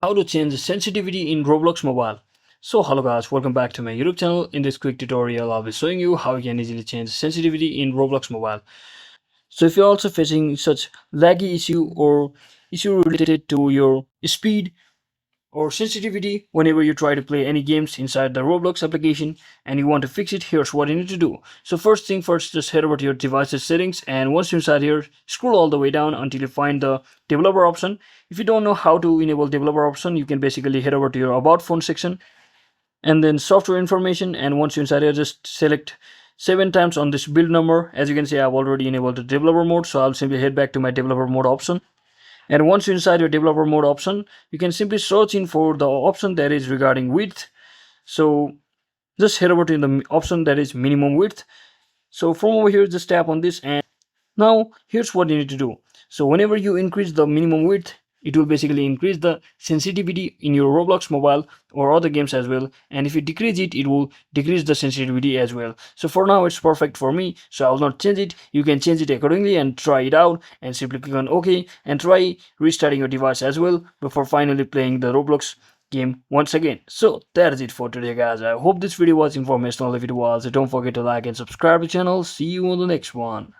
How to change the sensitivity in Roblox Mobile. So hello guys, welcome back to my YouTube channel. In this quick tutorial, I'll be showing you how you can easily change sensitivity in Roblox Mobile. So if you're also facing such laggy issue or issue related to your speed or sensitivity whenever you try to play any games inside the Roblox application and you want to fix it, here's what you need to do. So first thing first, just head over to your device's settings, and once you're inside here, scroll all the way down until you find the developer option. If you don't know how to enable developer option, you can basically head over to your about phone section and then software information, and once you're inside here, just select 7 times on this build number. As you can see, I've already enabled the developer mode, so I'll simply head back to my developer mode option. And once you're inside your developer mode option, you can simply search in for the option that is regarding width. So just head over to the option that is minimum width. So from over here, just tap on this, and now here's what you need to do. So whenever you increase the minimum width, it will basically increase the sensitivity in your Roblox mobile or other games as well, and if you decrease it, it will decrease the sensitivity as well. So for now it's perfect for me, so I will not change it. You can change it accordingly and try it out, and simply click on OK and try restarting your device as well before finally playing the Roblox game once again. So that is it for today guys. I hope this video was informational. If it was, don't forget to like and subscribe to the channel. See you on the next one.